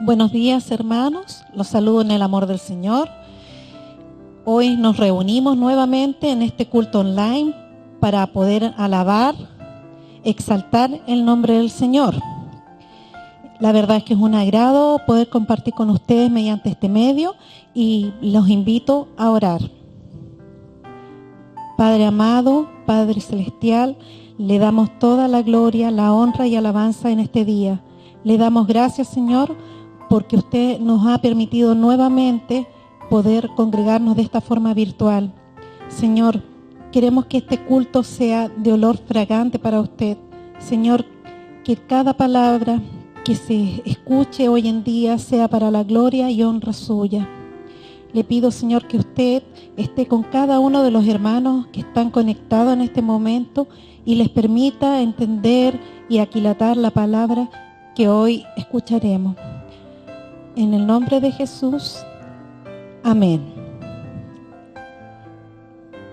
Buenos días, hermanos. Los saludo en el amor del Señor. Hoy nos reunimos nuevamente en este culto online para poder alabar, exaltar el nombre del Señor. La verdad es que es un agrado poder compartir con ustedes mediante este medio y los invito a orar. Padre amado, Padre celestial, le damos toda la gloria, la honra y alabanza en este día. Le damos gracias, Señor, porque usted nos ha permitido nuevamente poder congregarnos de esta forma virtual. Señor, queremos que este culto sea de olor fragante para usted. Señor, que cada palabra que se escuche hoy en día sea para la gloria y honra suya. Le pido, Señor, que usted esté con cada uno de los hermanos que están conectados en este momento y les permita entender y aquilatar la palabra que hoy escucharemos. En el nombre de Jesús, amén.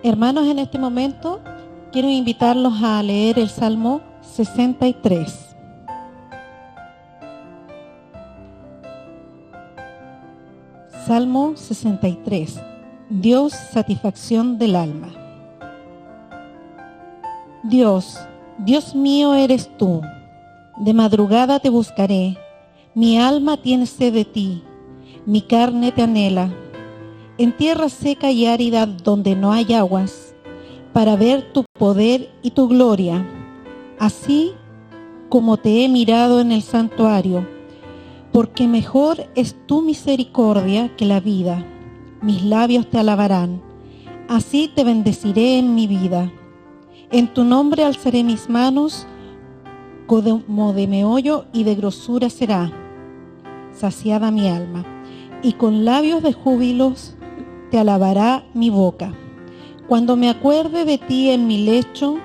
Hermanos, en este momento quiero invitarlos a leer el Salmo 63. Salmo 63. Dios, satisfacción del alma. Dios, Dios mío eres tú. De madrugada te buscaré. Mi alma tiene sed de ti, mi carne te anhela, en tierra seca y árida donde no hay aguas, para ver tu poder y tu gloria, así como te he mirado en el santuario, porque mejor es tu misericordia que la vida. Mis labios te alabarán, así te bendeciré en mi vida. En tu nombre alzaré mis manos, como de meollo y de grosura será saciada mi alma, y con labios de júbilos te alabará mi boca. Cuando me acuerde de ti en mi lecho,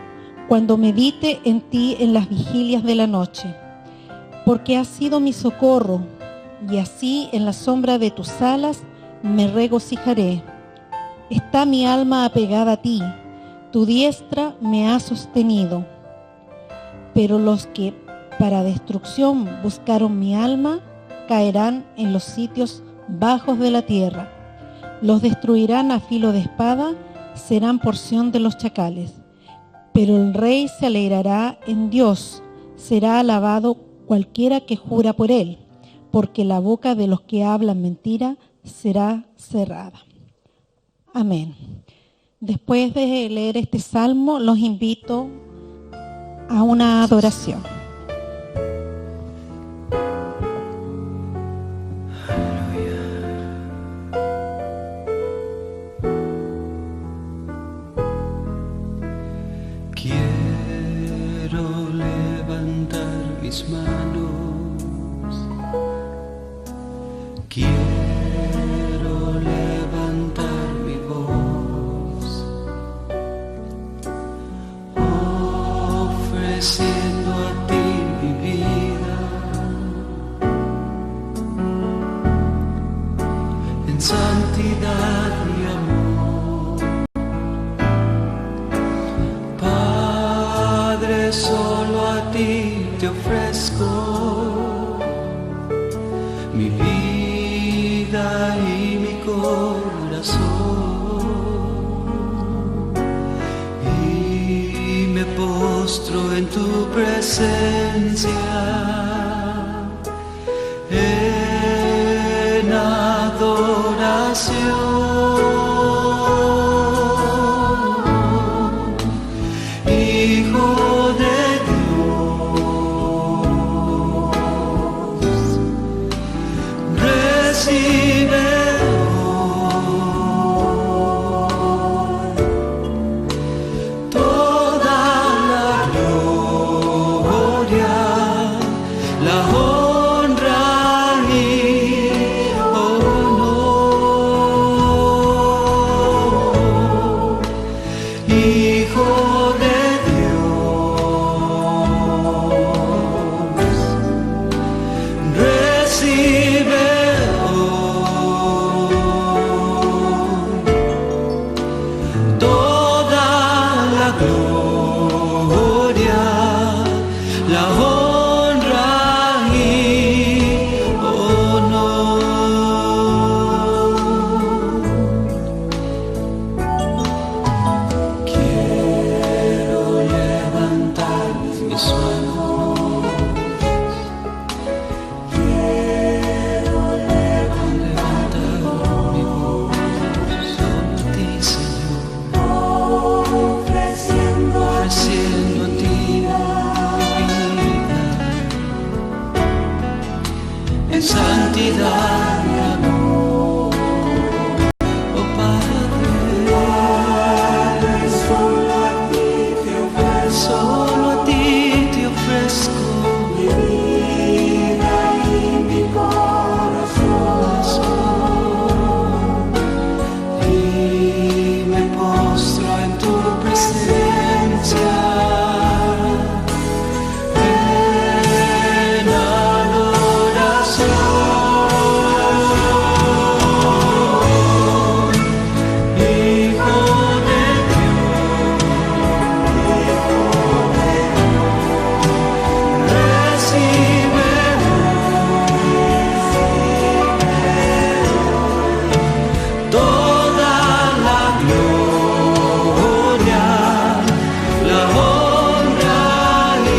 cuando medite en ti en las vigilias de la noche, porque has sido mi socorro, y así en la sombra de tus alas me regocijaré. Está mi alma apegada a ti, tu diestra me ha sostenido. Pero los que para destrucción buscaron mi alma, caerán en los sitios bajos de la tierra. Los destruirán a filo de espada, serán porción de los chacales. Pero el rey se alegrará en Dios, será alabado cualquiera que jura por él, porque la boca de los que hablan mentira será cerrada. Amén. Después de leer este salmo, los invito a una adoración. Mis manos, quiero levantar mi voz, ofreciendo a ti mi vida, en santidad y amor. Padre, solo a ti te ofrezco mi vida y mi corazón, y me postro en tu presencia en adoración. Hijo de honra y honor. mis manos. Quiero Levantar mi voz solo a ti, Señor, ofreciendo ofreciendo a ti mi vida en santidad y amor. Oh Padre, solo a ti te ofrezco solo a ti te ofrezco mi vida y mi corazón. y me postro en tu presencia. En adoración, Hijo de Dios, recibe toda la gloria, la honra y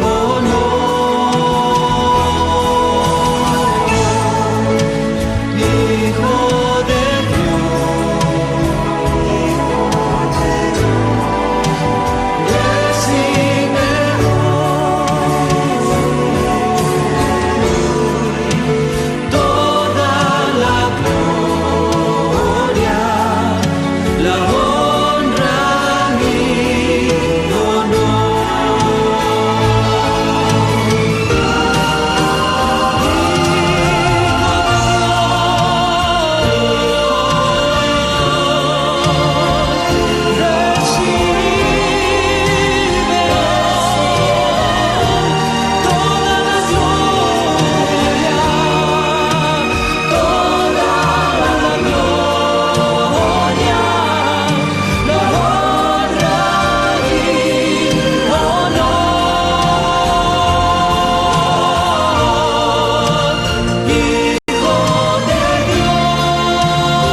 honor. Hijo de Dios, recibe toda la gloria, la honra y honor. Recibe toda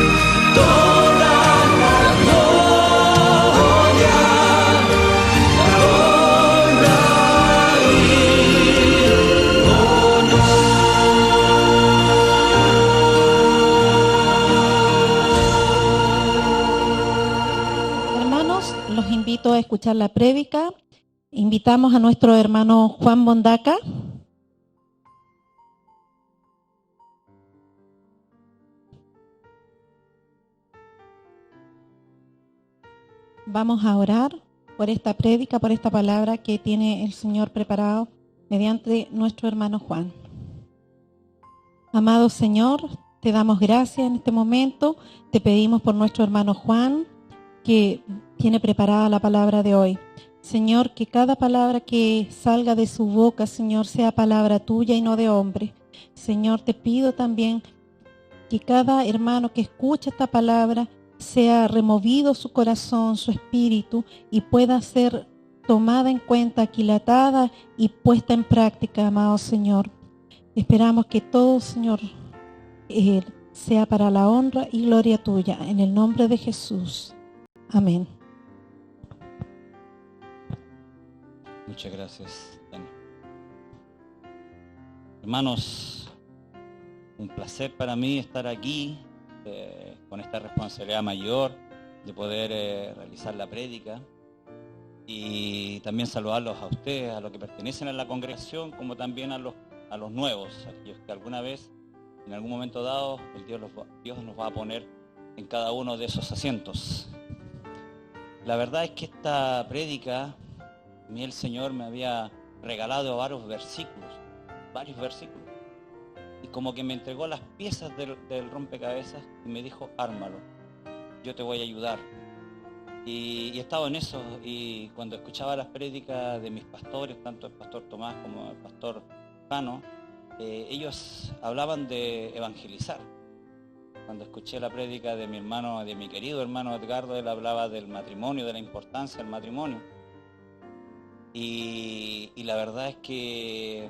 la gloria, toda la gloria, la honra y honor. Hijo de Dios, recibe Hermanos, los invito a escuchar la prédica. Invitamos a nuestro hermano Juan Bondaca. Vamos a orar por esta prédica, por esta palabra que tiene el Señor preparado mediante nuestro hermano Juan. Amado Señor, te damos gracias en este momento. Te pedimos por nuestro hermano Juan, que tiene preparada la palabra de hoy. Señor, que cada palabra que salga de su boca, Señor, sea palabra tuya y no de hombre. Señor, te pido también que cada hermano que escucha esta palabra sea removido su corazón, su espíritu, y pueda ser tomada en cuenta, aquilatada y puesta en práctica, amado Señor. Esperamos que todo, Señor, sea para la honra y gloria tuya, en el nombre de Jesús. Amén. Muchas gracias, Dani. Hermanos, un placer para mí estar aquí con esta responsabilidad mayor de poder realizar la prédica y también saludarlos a ustedes, a los que pertenecen a la congregación, como también a los nuevos, aquellos que alguna vez, en algún momento dado, Dios nos va a poner en cada uno de esos asientos. La verdad es que esta prédica, a mí el Señor me había regalado varios versículos, y como que me entregó las piezas del rompecabezas y me dijo, ármalo, yo te voy a ayudar. Y he estado en eso, y cuando escuchaba las prédicas de mis pastores, tanto el pastor Tomás como el pastor Jano, ellos hablaban de evangelizar. Cuando escuché la prédica de mi hermano, de mi querido hermano Edgardo, él hablaba del matrimonio, de la importancia del matrimonio. Y la verdad es que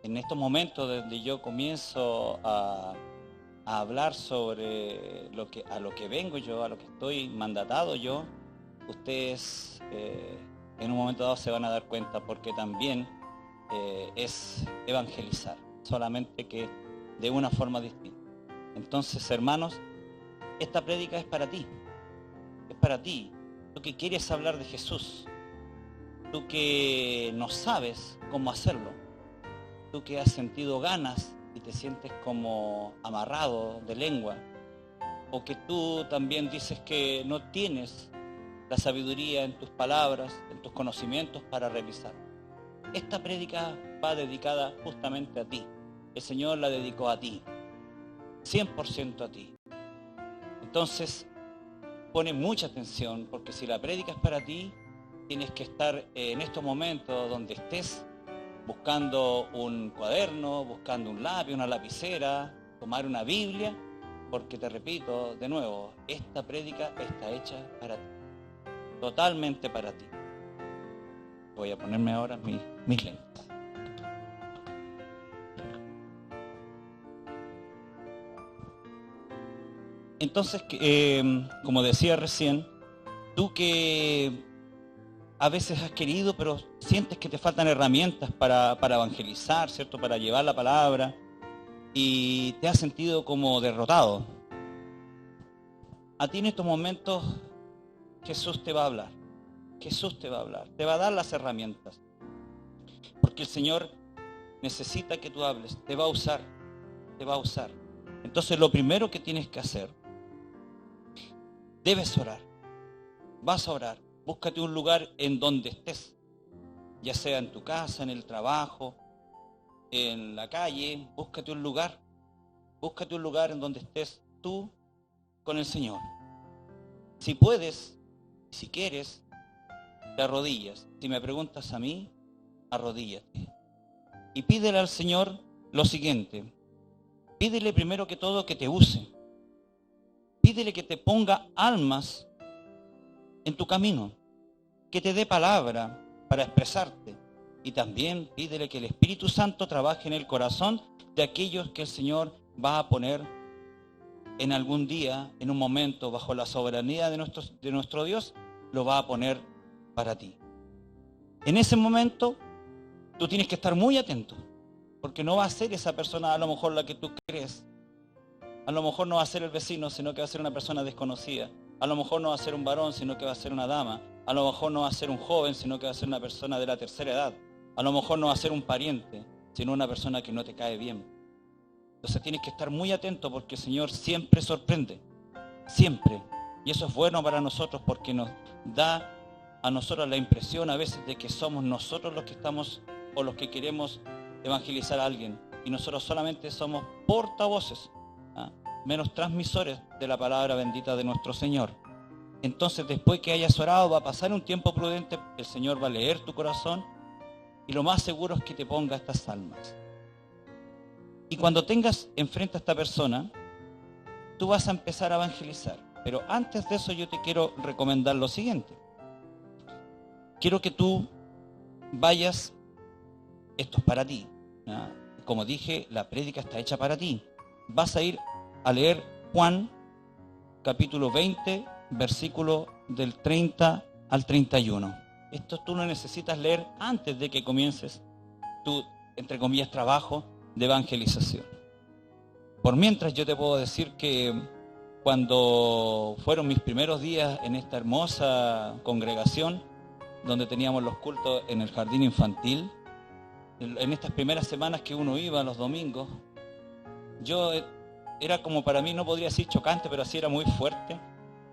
en estos momentos donde yo comienzo a hablar sobre a lo que vengo yo, a lo que estoy mandatado yo, ustedes en un momento dado se van a dar cuenta, porque también es evangelizar, solamente que de una forma distinta. Entonces, hermanos, esta prédica es para ti, es para ti, tú que quieres hablar de Jesús, tú que no sabes cómo hacerlo, tú que has sentido ganas y te sientes como amarrado de lengua, o que tú también dices que no tienes la sabiduría en tus palabras, en tus conocimientos para realizar. Esta prédica va dedicada justamente a ti. El Señor la dedicó a ti, 100% a ti. Entonces, pone mucha atención, porque si la prédica es para ti, tienes que estar en estos momentos donde estés, buscando un cuaderno, buscando un lápiz, una lapicera, tomar una Biblia, porque te repito de nuevo, esta prédica está hecha para ti, totalmente para ti. Voy a ponerme ahora mis lentes. Entonces, como decía recién, tú que a veces has querido, pero sientes que te faltan herramientas para evangelizar, ¿cierto? Para llevar la palabra, y te has sentido como derrotado. A ti en estos momentos Jesús te va a hablar. Jesús te va a hablar, te va a dar las herramientas. Porque el Señor necesita que tú hables, te va a usar, te va a usar. Entonces lo primero que tienes que hacer, debes orar, vas a orar. Búscate un lugar en donde estés, ya sea en tu casa, en el trabajo, en la calle, búscate un lugar en donde estés tú con el Señor. Si puedes, si quieres, te arrodillas. Si me preguntas a mí, arrodíllate. Y pídele al Señor lo siguiente. Pídele primero que todo que te use. Pídele que te ponga almas en tu camino, que te dé palabra para expresarte. Y también pídele que el Espíritu Santo trabaje en el corazón de aquellos que el Señor va a poner en algún día, en un momento, bajo la soberanía de nuestro Dios, lo va a poner para ti. En ese momento, tú tienes que estar muy atento, porque no va a ser esa persona a lo mejor la que tú crees. A lo mejor no va a ser el vecino, sino que va a ser una persona desconocida. A lo mejor no va a ser un varón, sino que va a ser una dama. A lo mejor no va a ser un joven, sino que va a ser una persona de la tercera edad. A lo mejor no va a ser un pariente, sino una persona que no te cae bien. Entonces tienes que estar muy atento, porque el Señor siempre sorprende, siempre. Y eso es bueno para nosotros, porque nos da a nosotros la impresión a veces de que somos nosotros los que estamos o los que queremos evangelizar a alguien. Y nosotros solamente somos portavoces, menos transmisores de la palabra bendita de nuestro Señor. Entonces, después que hayas orado, va a pasar un tiempo prudente, el Señor va a leer tu corazón, y lo más seguro es que te ponga estas almas. Y cuando tengas enfrente a esta persona, tú vas a empezar a evangelizar. Pero antes de eso yo te quiero recomendar lo siguiente. Quiero que tú vayas, esto es para ti, ¿no? Como dije, la prédica está hecha para ti. Vas a ir a leer Juan, capítulo 20, versículo del 30 al 31. Esto tú lo necesitas leer antes de que comiences tu, entre comillas, trabajo de evangelización. Por mientras, yo te puedo decir que cuando fueron mis primeros días en esta hermosa congregación, donde teníamos los cultos en el jardín infantil, en estas primeras semanas que uno iba los domingos, yo era como, para mí no podría decir chocante, pero así era muy fuerte,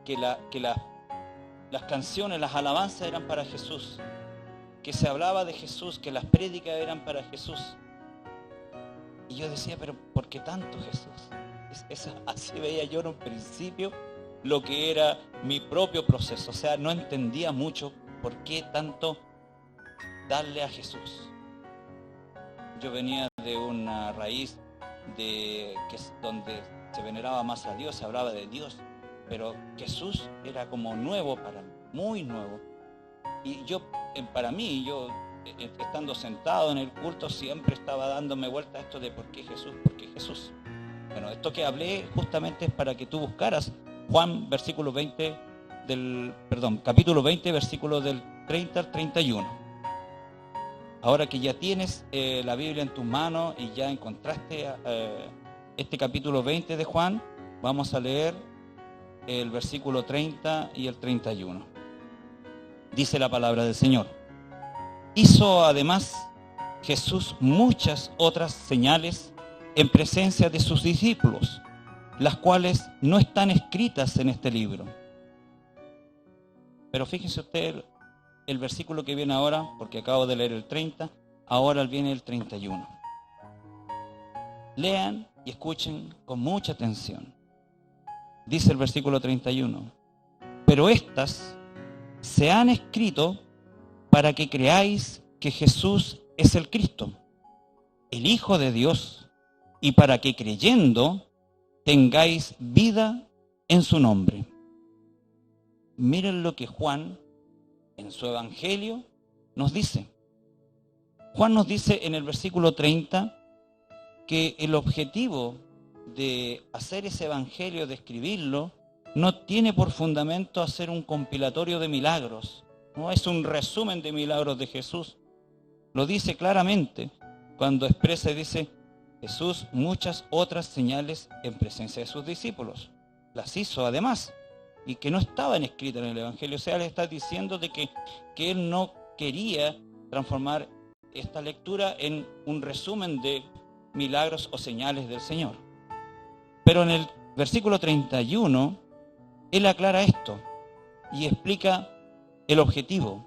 que las canciones, las alabanzas eran para Jesús, que se hablaba de Jesús, que las prédicas eran para Jesús. Y yo decía, pero ¿por qué tanto, Jesús? Así veía yo en un principio lo que era mi propio proceso. O sea, no entendía mucho por qué tanto darle a Jesús. Yo venía de una raíz donde se veneraba más a Dios, se hablaba de Dios, pero Jesús era como nuevo para mí, muy nuevo. Y para mí, estando sentado en el culto, siempre estaba dándome vuelta a esto de ¿por qué Jesús? ¿Por qué Jesús? Bueno, esto que hablé justamente es para que tú buscaras Juan, capítulo 20, versículo del 30 al 31. Ahora que ya tienes la Biblia en tus manos y ya encontraste este capítulo 20 de Juan, vamos a leer el versículo 30 y el 31. Dice la palabra del Señor. Hizo además Jesús muchas otras señales en presencia de sus discípulos, las cuales no están escritas en este libro. Pero fíjense usted el versículo que viene ahora, porque acabo de leer el 30, ahora viene el 31. Lean y escuchen con mucha atención. Dice el versículo 31. Pero estas se han escrito para que creáis que Jesús es el Cristo, el Hijo de Dios, y para que creyendo tengáis vida en su nombre. Miren lo que Juan en su evangelio nos dice. Juan nos dice en el versículo 30 que el objetivo de hacer ese evangelio, de escribirlo, no tiene por fundamento hacer un compilatorio de milagros, no es un resumen de milagros de Jesús. Lo dice claramente cuando expresa y dice, Jesús muchas otras señales en presencia de sus discípulos. Las hizo además, y que no estaban escritas en el evangelio. O sea, le está diciendo de que él no quería transformar esta lectura en un resumen de milagros o señales del Señor. Pero en el versículo 31, él aclara esto y explica el objetivo.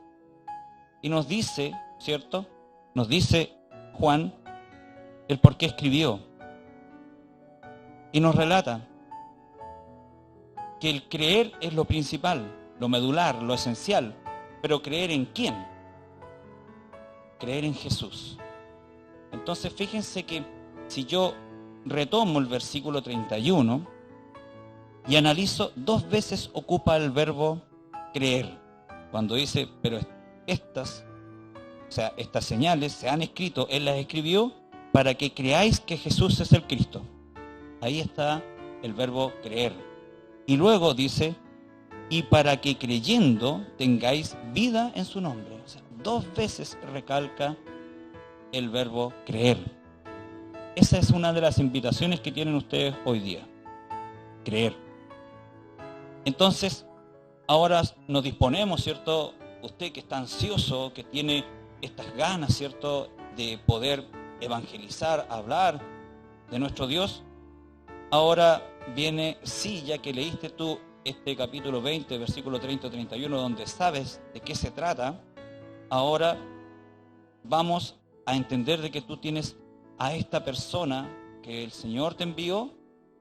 Y nos dice, ¿cierto? Nos dice Juan el por qué escribió. Y nos relata que el creer es lo principal, lo medular, lo esencial. Pero ¿creer en quién? Creer en Jesús. Entonces fíjense que si yo retomo el versículo 31 y analizo, 2 veces ocupa el verbo creer. Cuando dice, pero estas señales se han escrito, Él las escribió para que creáis que Jesús es el Cristo. Ahí está el verbo creer. Y luego dice, y para que creyendo tengáis vida en su nombre. O sea, 2 veces recalca el verbo creer. Esa es una de las invitaciones que tienen ustedes hoy día. Creer. Entonces, ahora nos disponemos, ¿cierto? Usted que está ansioso, que tiene estas ganas, ¿cierto?, de poder evangelizar, hablar de nuestro Dios. Ahora viene, sí, ya que leíste tú este capítulo 20, versículo 30-31, donde sabes de qué se trata, ahora vamos a entender de que tú tienes a esta persona que el Señor te envió,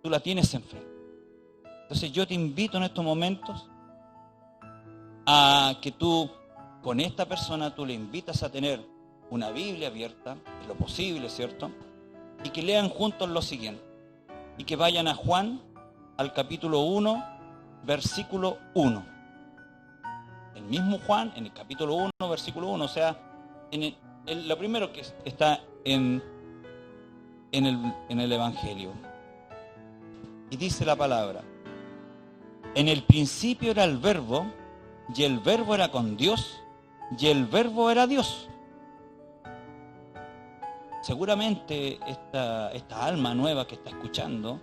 tú la tienes enfrente. Entonces yo te invito en estos momentos a que tú, con esta persona, tú le invitas a tener una Biblia abierta, en lo posible, ¿cierto? Y que lean juntos lo siguiente. Y que vayan a Juan, al capítulo 1, versículo 1. El mismo Juan, en el capítulo 1, versículo 1, o sea, lo primero que está en el Evangelio. Y dice la palabra, en el principio era el Verbo, y el Verbo era con Dios, y el Verbo era Dios. Seguramente esta alma nueva que está escuchando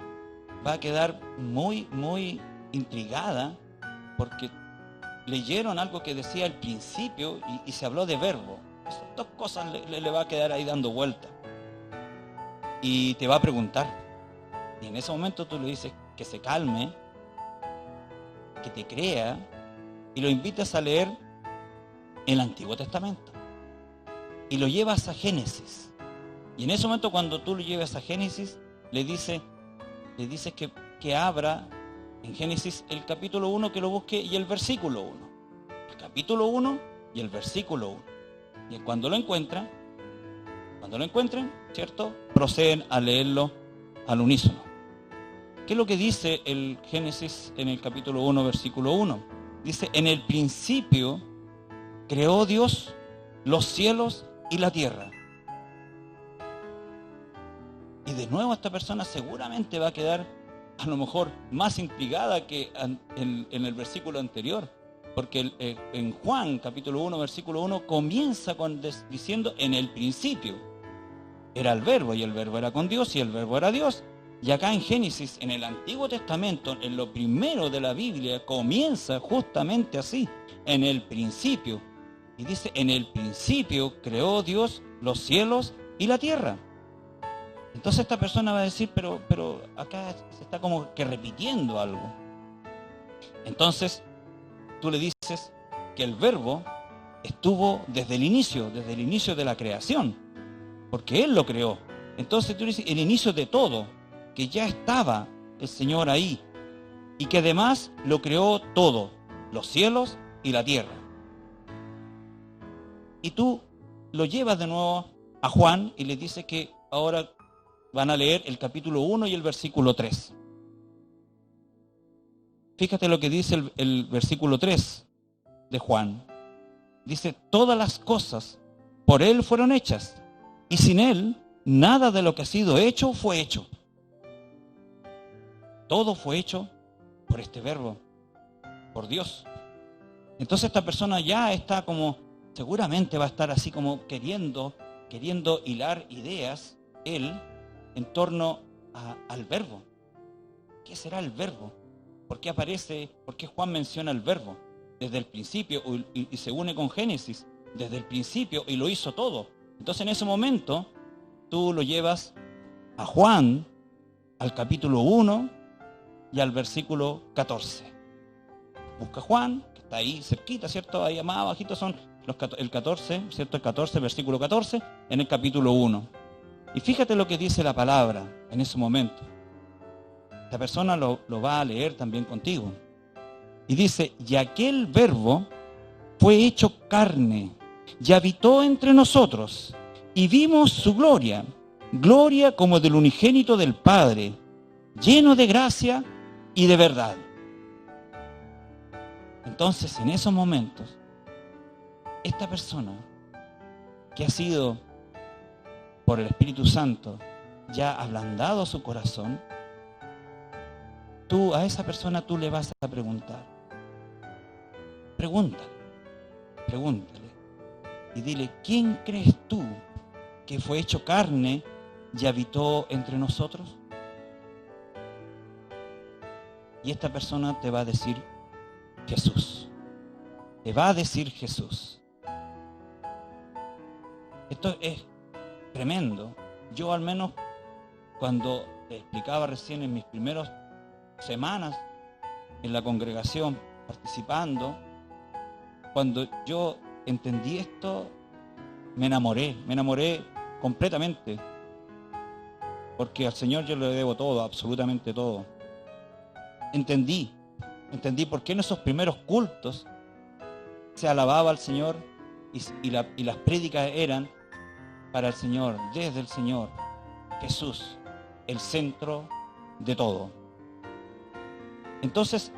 va a quedar muy, muy intrigada porque leyeron algo que decía al principio y se habló de verbo. Esas 2 cosas le va a quedar ahí dando vuelta. Y te va a preguntar. Y en ese momento tú le dices que se calme, que te crea, y lo invitas a leer el Antiguo Testamento. Y lo llevas a Génesis. Y en ese momento, cuando tú lo llevas a Génesis, le dices que abra en Génesis el capítulo 1, que lo busque, y el versículo 1. El capítulo 1 y el versículo 1. Y cuando lo encuentren, ¿cierto?, proceden a leerlo al unísono. ¿Qué es lo que dice el Génesis en el capítulo 1, versículo 1? Dice: en el principio creó Dios los cielos y la tierra. Y de nuevo esta persona seguramente va a quedar a lo mejor más intrigada que en el versículo anterior. Porque en Juan capítulo 1, versículo 1 comienza diciendo: en el principio era el verbo, y el verbo era con Dios, y el verbo era Dios. Y acá en Génesis, en el Antiguo Testamento, en lo primero de la Biblia, comienza justamente así: en el principio. Y dice: en el principio creó Dios los cielos y la tierra. Entonces esta persona va a decir, pero acá se está como que repitiendo algo. Entonces tú le dices que el verbo estuvo desde el inicio de la creación, porque Él lo creó. Entonces tú dices el inicio de todo, que ya estaba el Señor ahí, y que además lo creó todo, los cielos y la tierra. Y tú lo llevas de nuevo a Juan y le dices que ahora van a leer el capítulo 1 y el versículo 3. Fíjate lo que dice el versículo 3 de Juan. Dice: todas las cosas por Él fueron hechas, y sin Él nada de lo que ha sido hecho fue hecho. Todo fue hecho por este verbo, por Dios. Entonces esta persona ya está como, seguramente va a estar así como queriendo hilar ideas, él, en torno al verbo. ¿Qué será el verbo? ¿Por qué aparece? ¿Por qué Juan menciona el verbo? Desde el principio, y se une con Génesis, desde el principio, y lo hizo todo. Entonces en ese momento, tú lo llevas a Juan, al capítulo 1 y al versículo 14. Busca Juan, que está ahí cerquita, ¿cierto? Ahí más abajito son el 14, ¿cierto? El 14, versículo 14, en el capítulo 1. Y fíjate lo que dice la palabra en ese momento. Esta persona lo va a leer también contigo. Y dice: y aquel verbo fue hecho carne, y habitó entre nosotros, y vimos su gloria, gloria como del unigénito del Padre, lleno de gracia y de verdad. Entonces, en esos momentos, esta persona que ha sido por el Espíritu Santo ya ablandado su corazón, a esa persona tú le vas a preguntar. Pregúntale y dile: ¿quién crees tú que fue hecho carne y habitó entre nosotros? Y esta persona te va a decir Jesús. Te va a decir Jesús. Esto es tremendo. Yo, al menos, cuando te explicaba recién en mis primeras semanas en la congregación, participando, cuando yo entendí esto, me enamoré completamente, porque al Señor yo le debo todo, absolutamente todo. Entendí por qué en esos primeros cultos se alababa al Señor y las prédicas eran para el Señor, desde el Señor, Jesús, el centro de todo. Entonces,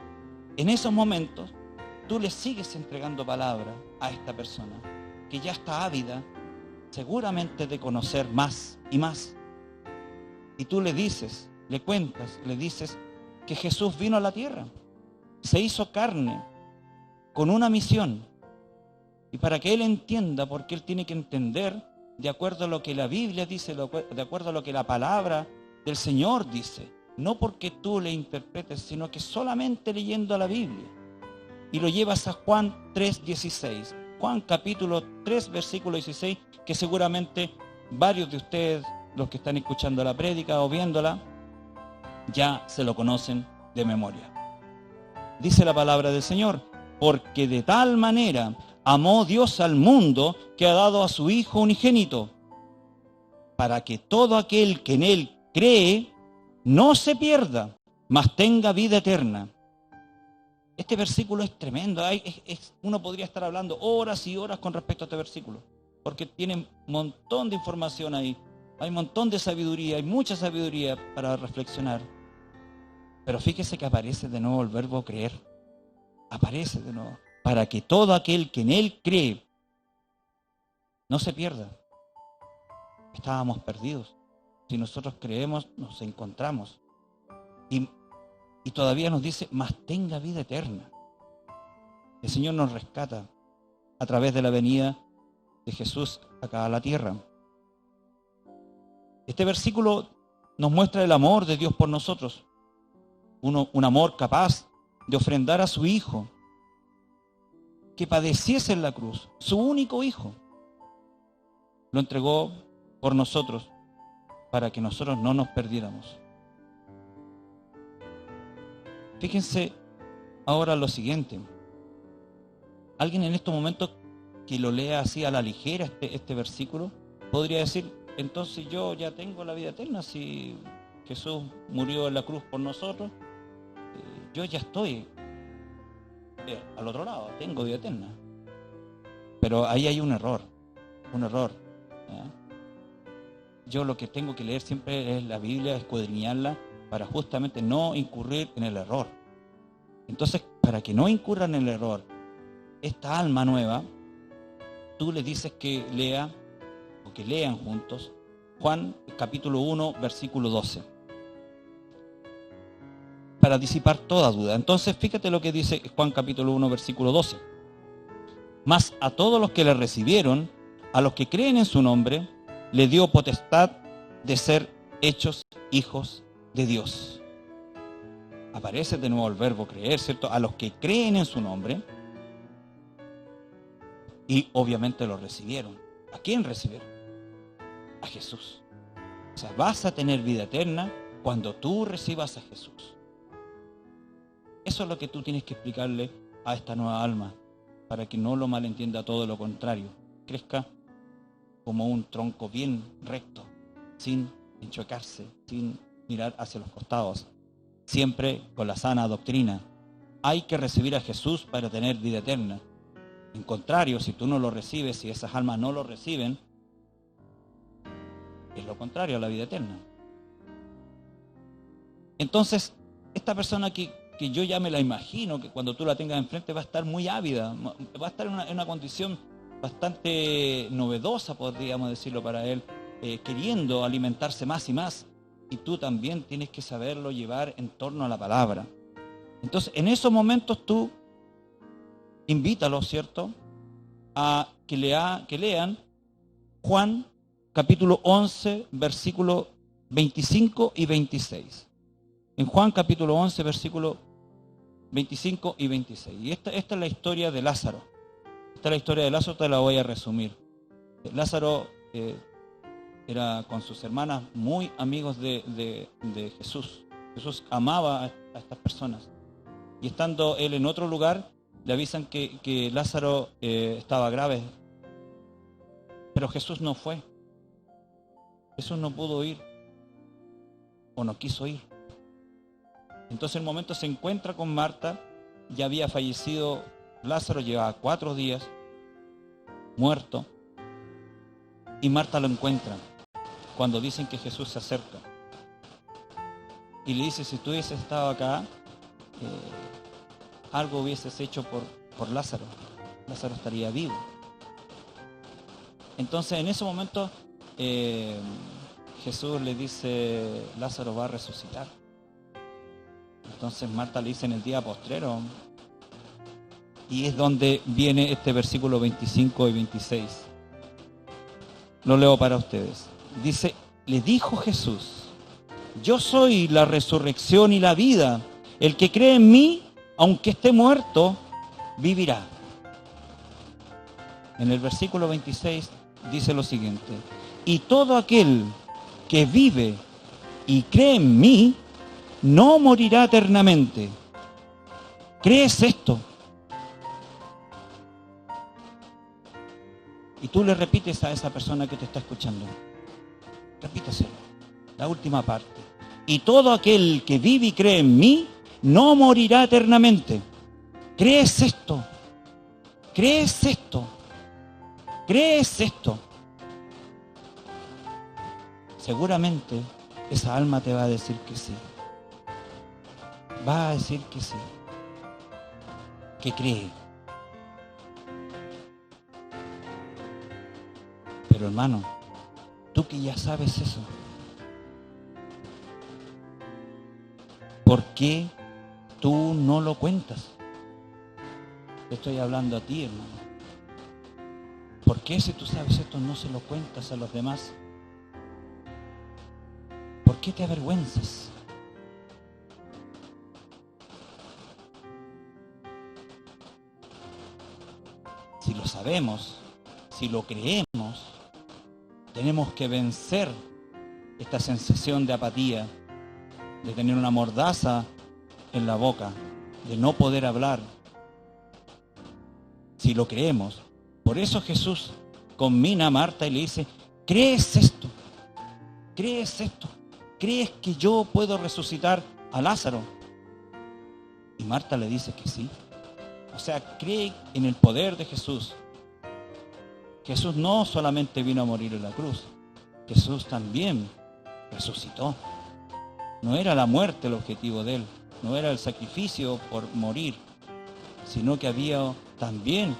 en esos momentos, tú le sigues entregando palabra a esta persona que ya está ávida, seguramente, de conocer más y más. Y tú le dices, le cuentas, le dices que Jesús vino a la tierra, se hizo carne con una misión, y para que él entienda, porque él tiene que entender de acuerdo a lo que la Biblia dice, de acuerdo a lo que la palabra del Señor dice, no porque tú le interpretes, sino que solamente leyendo la Biblia. Y lo llevas a Juan 3:16, Juan capítulo 3, versículo 16, que seguramente varios de ustedes, los que están escuchando la prédica o viéndola, ya se lo conocen de memoria. Dice la palabra del Señor: porque de tal manera amó Dios al mundo que ha dado a su Hijo unigénito, para que todo aquel que en él cree no se pierda, mas tenga vida eterna. Este versículo es tremendo. Uno podría estar hablando horas y horas con respecto a este versículo, porque tiene un montón de información ahí. Hay un montón de sabiduría, hay mucha sabiduría para reflexionar. Pero fíjese que aparece de nuevo el verbo creer. Aparece de nuevo. Para que todo aquel que en él cree no se pierda. Estábamos perdidos. Si nosotros creemos, nos encontramos. Y todavía nos dice, mas tenga vida eterna. El Señor nos rescata a través de la venida de Jesús acá a la tierra. Este versículo nos muestra el amor de Dios por nosotros. Un amor capaz de ofrendar a su Hijo, que padeciese en la cruz, su único Hijo. Lo entregó por nosotros, para que nosotros no nos perdiéramos. Fíjense ahora lo siguiente. Alguien en estos momentos que lo lea así a la ligera este versículo, podría decir, entonces yo ya tengo la vida eterna, si Jesús murió en la cruz por nosotros, yo ya estoy al otro lado, tengo vida eterna. Pero ahí hay un error. ¿Ya? Yo lo que tengo que leer siempre es la Biblia, escudriñarla, para justamente no incurrir en el error. Entonces, para que no incurra en el error, esta alma nueva, tú le dices que lea, o que lean juntos, Juan capítulo 1, versículo 12. Para disipar toda duda. Entonces, fíjate lo que dice Juan capítulo 1, versículo 12. Mas a todos los que le recibieron, a los que creen en su nombre, le dio potestad de ser hechos hijos de Dios. Aparece de nuevo el verbo creer, ¿cierto? A los que creen en su nombre. Y obviamente lo recibieron. ¿A quién recibieron? A Jesús. O sea, vas a tener vida eterna cuando tú recibas a Jesús. Eso es lo que tú tienes que explicarle a esta nueva alma, para que no lo malentienda, todo lo contrario. Crezca como un tronco bien recto, sin enchocarse, sin mirar hacia los costados, siempre con la sana doctrina. Hay que recibir a Jesús para tener vida eterna. En contrario, si tú no lo recibes, si esas almas no lo reciben, es lo contrario a la vida eterna. Entonces, esta persona que yo ya me la imagino, que cuando tú la tengas enfrente va a estar muy ávida, va a estar en una condición bastante novedosa, podríamos decirlo para él, queriendo alimentarse más y más. Y tú también tienes que saberlo llevar en torno a la palabra. Entonces, en esos momentos tú invítalo, ¿cierto?, a que lean Juan capítulo 11, versículos 25 y 26. En Juan capítulo 11, versículos 25 y 26. Y esta es la historia de Lázaro. Esta es la historia de Lázaro, te la voy a resumir. Lázaro era con sus hermanas muy amigos de Jesús. Jesús amaba a estas personas. Y estando él en otro lugar, le avisan que Lázaro estaba grave. Pero Jesús no fue. Jesús no pudo ir. O no quiso ir. Entonces en el momento se encuentra con Marta. Ya había fallecido Lázaro, llevaba 4 días muerto. Y Marta lo encuentra cuando dicen que Jesús se acerca. Y le dice, si tú hubieses estado acá, algo hubieses hecho por Lázaro. Lázaro estaría vivo. Entonces en ese momento Jesús le dice, Lázaro va a resucitar. Entonces Marta le dice en el día postrero. Y es donde viene este versículo 25 y 26. Lo leo para ustedes. Dice, le dijo Jesús, yo soy la resurrección y la vida. El que cree en mí, aunque esté muerto, vivirá. En el versículo 26 dice lo siguiente. Y todo aquel que vive y cree en mí, no morirá eternamente. ¿Crees esto? Y tú le repites a esa persona que te está escuchando. Repítaselo. La última parte. Y todo aquel que vive y cree en mí, no morirá eternamente. ¿Crees esto? ¿Crees esto? ¿Crees esto? Seguramente esa alma te va a decir que sí. Va a decir que sí. Que cree. Pero hermano, tú que ya sabes eso, ¿por qué tú no lo cuentas? Te estoy hablando a ti, hermano. ¿Por qué si tú sabes esto no se lo cuentas a los demás? ¿Por qué te avergüenzas? Si lo sabemos, si lo creemos, tenemos que vencer esta sensación de apatía, de tener una mordaza en la boca, de no poder hablar. Si lo creemos, por eso Jesús conmina a Marta y le dice, ¿crees esto? ¿Crees esto? ¿Crees que yo puedo resucitar a Lázaro? Y Marta le dice que sí. O sea, cree en el poder de Jesús. Jesús no solamente vino a morir en la cruz, Jesús también resucitó. No era la muerte el objetivo de él, no era el sacrificio por morir, sino que había también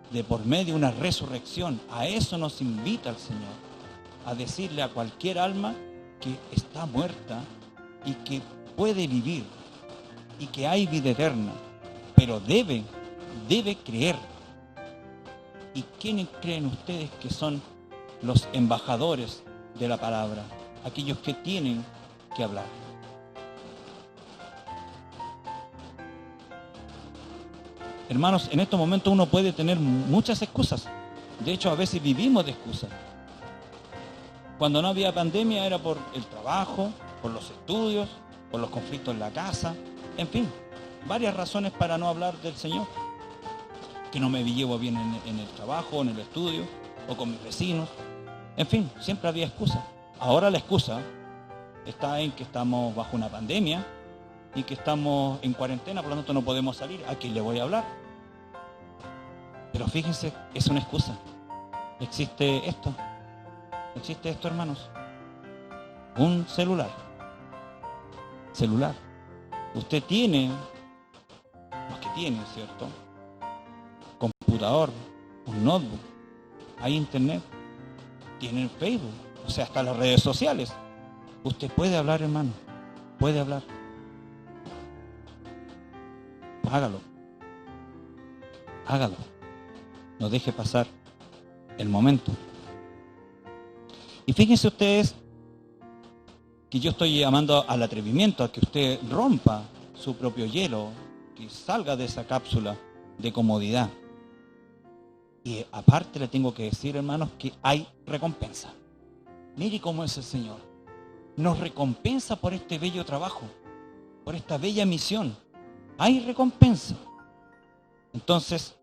de por medio una resurrección. A eso nos invita el Señor, a decirle a cualquier alma que está muerta y que puede vivir y que hay vida eterna, pero debe creer. ¿Y quiénes creen ustedes que son los embajadores de la palabra? Aquellos que tienen que hablar. Hermanos, en estos momentos uno puede tener muchas excusas. De hecho, a veces vivimos de excusas. Cuando no había pandemia era por el trabajo, por los estudios, por los conflictos en la casa, en fin, varias razones para no hablar del Señor. Que no me llevo bien en el trabajo, en el estudio, o con mis vecinos. En fin, siempre había excusas. Ahora la excusa está en que estamos bajo una pandemia y que estamos en cuarentena, por lo tanto no podemos salir. ¿A quién le voy a hablar? Pero fíjense, es una excusa. Existe esto, hermanos. Un celular. Usted tiene, los que tienen, ¿cierto? Computador, un notebook, hay internet, tienen Facebook, o sea, hasta las redes sociales. Usted puede hablar, hermano, puede hablar. Hágalo. No deje pasar el momento. Y fíjense ustedes que yo estoy llamando al atrevimiento, a que usted rompa su propio hielo, que salga de esa cápsula de comodidad. Y aparte le tengo que decir, hermanos, que hay recompensa. Mire cómo es el Señor. Nos recompensa por este bello trabajo, por esta bella misión. Hay recompensa. Entonces,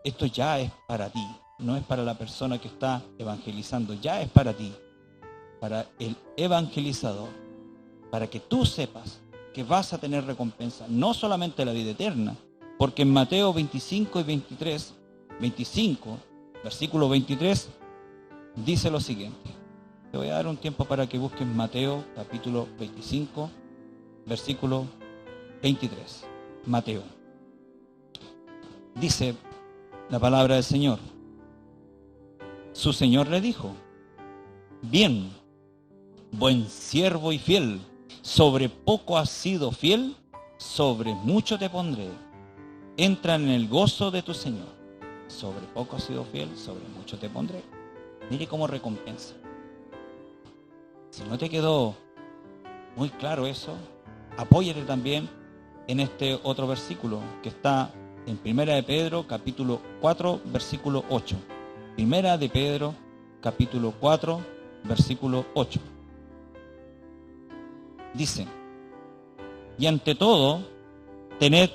esto ya es para ti. No es para la persona que está evangelizando. Ya es para ti. Para el evangelizador. Para que tú sepas que vas a tener recompensa. No solamente la vida eterna. Porque en Mateo 25 y 25, versículo 23, dice lo siguiente. Te voy a dar un tiempo para que busques Mateo, capítulo 25, versículo 23. Mateo. Dice la palabra del Señor. Su Señor le dijo, bien, buen siervo y fiel, sobre poco has sido fiel, sobre mucho te pondré. Entra en el gozo de tu Señor. Sobre poco has sido fiel, sobre mucho te pondré. Mire cómo recompensa. Si no te quedó muy claro eso, apóyate también en este otro versículo que está en Primera de Pedro, capítulo 4, versículo 8. Primera de Pedro, capítulo 4, versículo 8. Dice, y ante todo, tened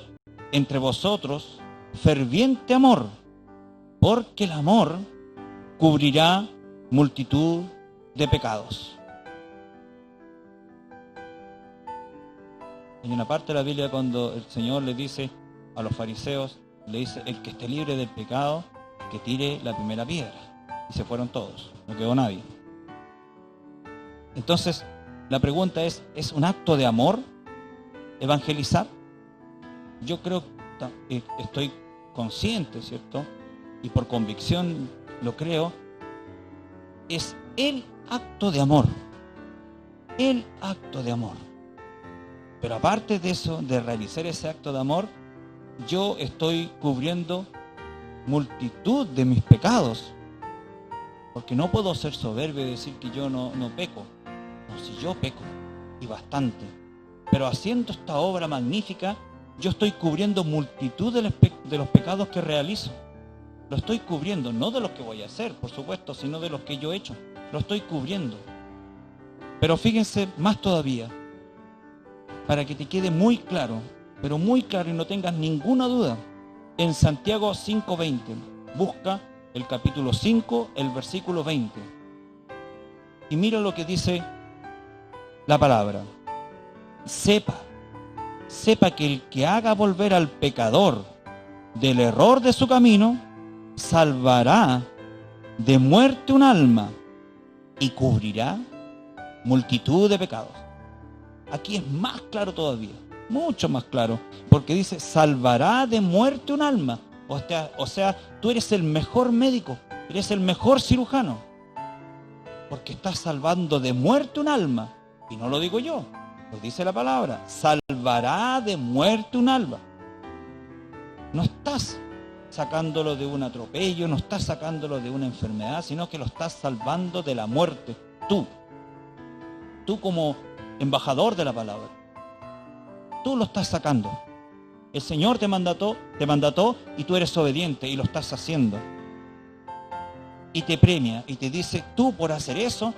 entre vosotros ferviente amor, porque el amor cubrirá multitud de pecados. Hay una parte de la Biblia cuando el Señor le dice a los fariseos, le dice, el que esté libre del pecado, que tire la primera piedra. Y se fueron todos, no quedó nadie. Entonces, la pregunta ¿es un acto de amor evangelizar? Yo creo, estoy consciente, ¿cierto? Y por convicción lo creo, es el acto de amor. El acto de amor. Pero aparte de eso, de realizar ese acto de amor, yo estoy cubriendo multitud de mis pecados. Porque no puedo ser soberbio y decir que yo no peco. No, si yo peco, y bastante. Pero haciendo esta obra magnífica, yo estoy cubriendo multitud de los pecados que realizo. Lo estoy cubriendo, no de los que voy a hacer, por supuesto, sino de los que yo he hecho. Lo estoy cubriendo. Pero fíjense más todavía, para que te quede muy claro, pero muy claro y no tengas ninguna duda. En Santiago 5:20, busca el capítulo 5, el versículo 20. Y mira lo que dice la palabra. Sepa que el que haga volver al pecador del error de su camino, salvará de muerte un alma y cubrirá multitud de pecados. Aquí es más claro todavía, mucho más claro, porque dice, salvará de muerte un alma. O sea, tú eres el mejor médico, eres el mejor cirujano, porque estás salvando de muerte un alma. Y no lo digo yo, lo dice la palabra, salvará de muerte un alma. No estás sacándolo de un atropello, no estás sacándolo de una enfermedad, sino que lo estás salvando de la muerte. Tú como embajador de la palabra, tú lo estás sacando. El Señor te mandató y tú eres obediente y lo estás haciendo. Y te premia y te dice, tú por hacer eso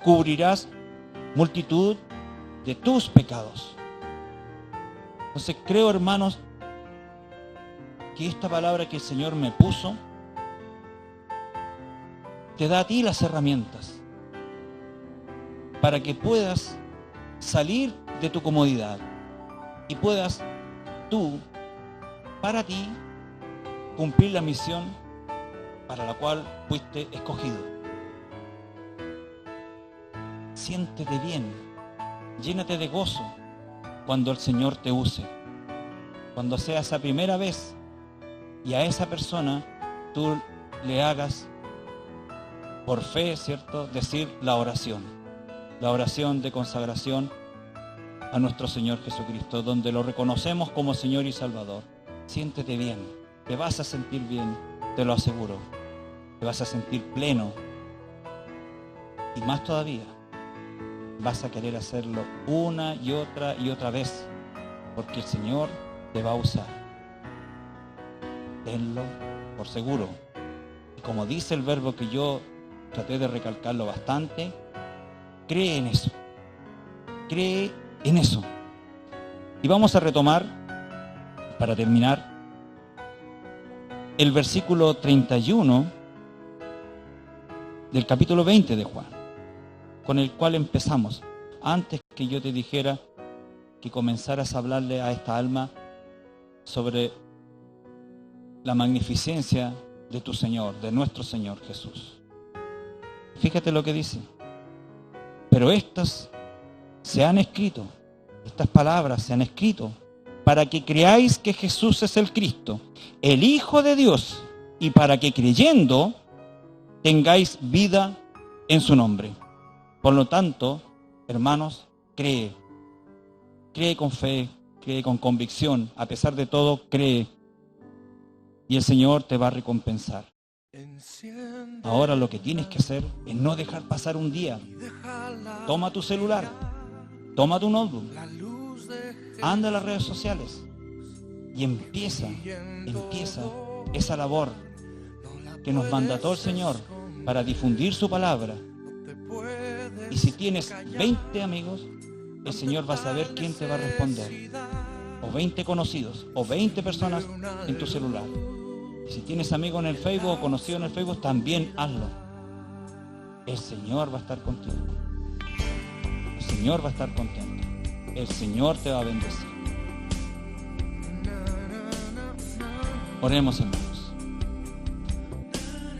cubrirás multitud de tus pecados. Entonces creo, hermanos, que esta palabra que el Señor me puso te da a ti las herramientas para que puedas salir de tu comodidad y puedas tú, para ti, cumplir la misión para la cual fuiste escogido. Siéntete bien, llénate de gozo cuando el Señor te use, cuando sea esa primera vez y a esa persona tú le hagas por fe, ¿cierto?, decir la oración de consagración a nuestro Señor Jesucristo, donde lo reconocemos como Señor y Salvador. Siéntete bien, te vas a sentir bien, te lo aseguro, te vas a sentir pleno y más todavía, vas a querer hacerlo una y otra vez, porque el Señor te va a usar. Tenlo por seguro. Y como dice el verbo que yo traté de recalcarlo bastante, cree en eso. Cree en eso. Y vamos a retomar, para terminar, el versículo 31 del capítulo 20 de Juan, con el cual empezamos. Antes que yo te dijera que comenzaras a hablarle a esta alma sobre la magnificencia de tu Señor, de nuestro Señor Jesús. Fíjate lo que dice. Pero estas palabras se han escrito para que creáis que Jesús es el Cristo, el Hijo de Dios, y para que creyendo tengáis vida en su nombre. Por lo tanto, hermanos, cree con fe, cree con convicción, a pesar de todo, cree, y el Señor te va a recompensar. Ahora lo que tienes que hacer es no dejar pasar un día. Toma tu celular, toma tu notebook, anda a las redes sociales y empieza esa labor que nos mandató el Señor para difundir su palabra. Y si tienes 20 amigos, el Señor va a saber quién te va a responder. O 20 conocidos, o 20 personas en tu celular. Y si tienes amigos en el Facebook o conocidos en el Facebook, también hazlo. el Señor va a estar contigo. El Señor va a estar contento. El Señor te va a bendecir. Oremos, hermanos.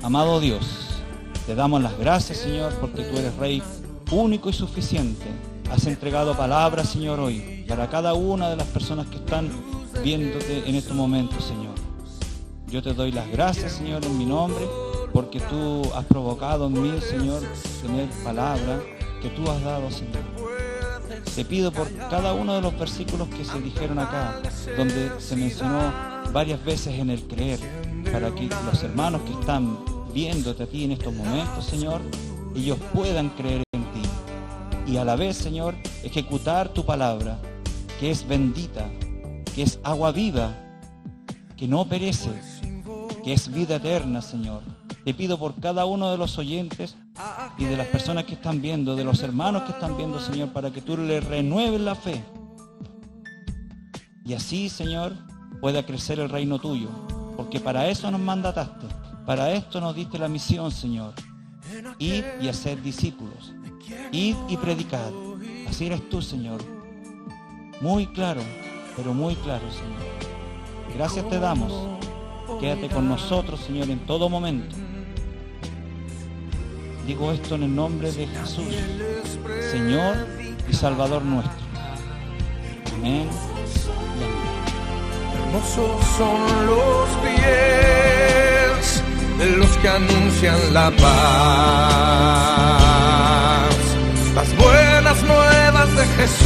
Amado Dios, te damos las gracias, Señor, porque tú eres Rey único y suficiente. Has entregado palabras, Señor, hoy para cada una de las personas que están viéndote en estos momentos, Señor. Yo te doy las gracias, Señor, en mi nombre, porque tú has provocado en mí, Señor, tener palabra que tú has dado, Señor. Te pido por cada uno de los versículos que se dijeron acá, donde se mencionó varias veces en el creer, para que los hermanos que están viéndote a ti en estos momentos, Señor, ellos puedan creer en ti. Y a la vez, Señor, ejecutar tu palabra, que es bendita, que es agua viva, que no perece, que es vida eterna, Señor. Te pido por cada uno de los oyentes y de las personas que están viendo, de los hermanos que están viendo, Señor, para que tú les renueves la fe. Y así, Señor, pueda crecer el reino tuyo, porque para eso nos mandataste, para esto nos diste la misión, Señor. Id y hacer discípulos, id y predicad. Así eres tú, Señor. Muy claro, pero muy claro, Señor. Gracias te damos. Quédate con nosotros, Señor, en todo momento. Digo esto en el nombre de Jesús, Señor y Salvador nuestro. Amén. Y amén. Hermosos son los pies de los que anuncian la paz, las buenas nuevas de Jesús.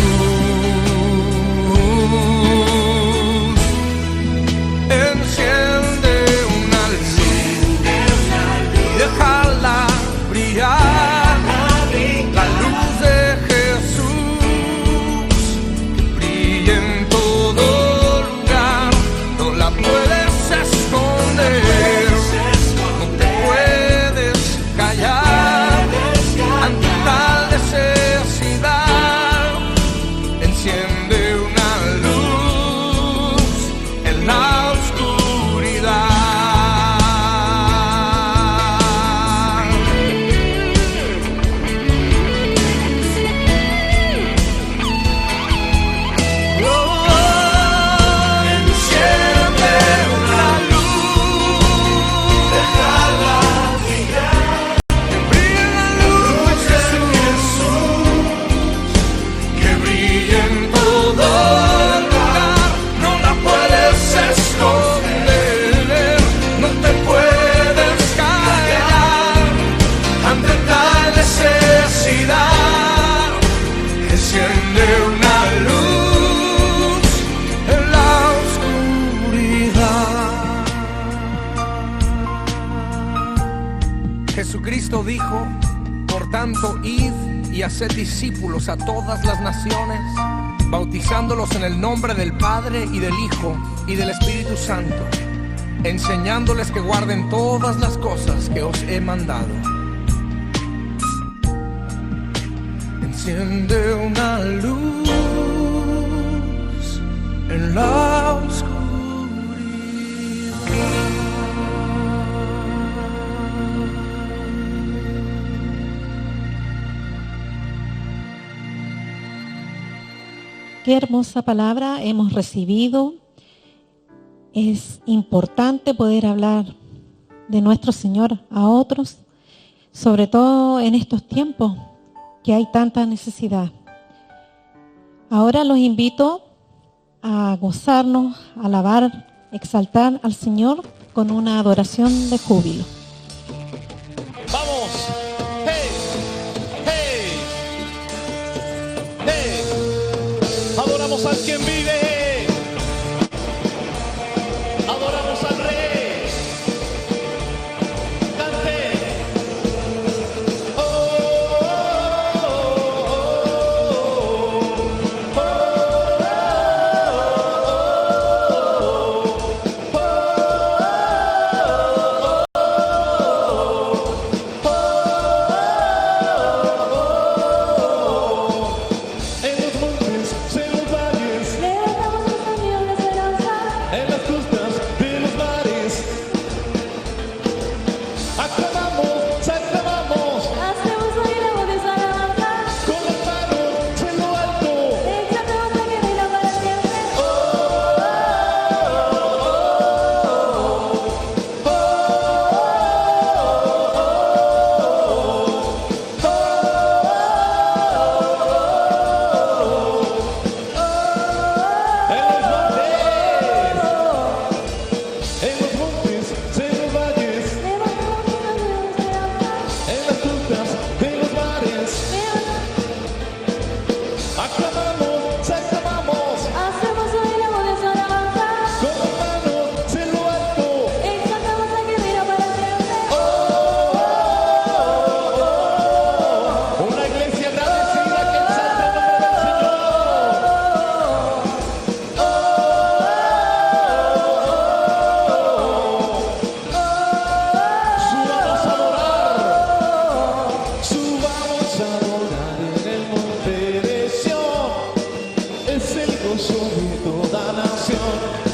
Enciende una luz y déjala brillar, la luz de Jesús brilla en todo lugar, no la puedes esconder, no te puedes callar ante tal necesidad. Enciende una luz en la oscuridad. Jesucristo dijo: por tanto, id y haced discípulos a todas las naciones, bautizándolos en el nombre del Padre y del Hijo y del Espíritu Santo, enseñándoles que guarden todas las cosas que os he mandado. Enciende una luz en la oscuridad. Qué hermosa palabra hemos recibido. Es importante poder hablar de nuestro Señor a otros, sobre todo en estos tiempos que hay tanta necesidad. Ahora los invito a gozarnos, a alabar, exaltar al Señor con una adoración de júbilo. ¡Vamos! ¡Hey! ¡Hey! ¡Hey! Adoramos al quien vive. Adoramos al Rey. Cante. Oh, oh, oh, en los montes, en los valles. sobre toda nación.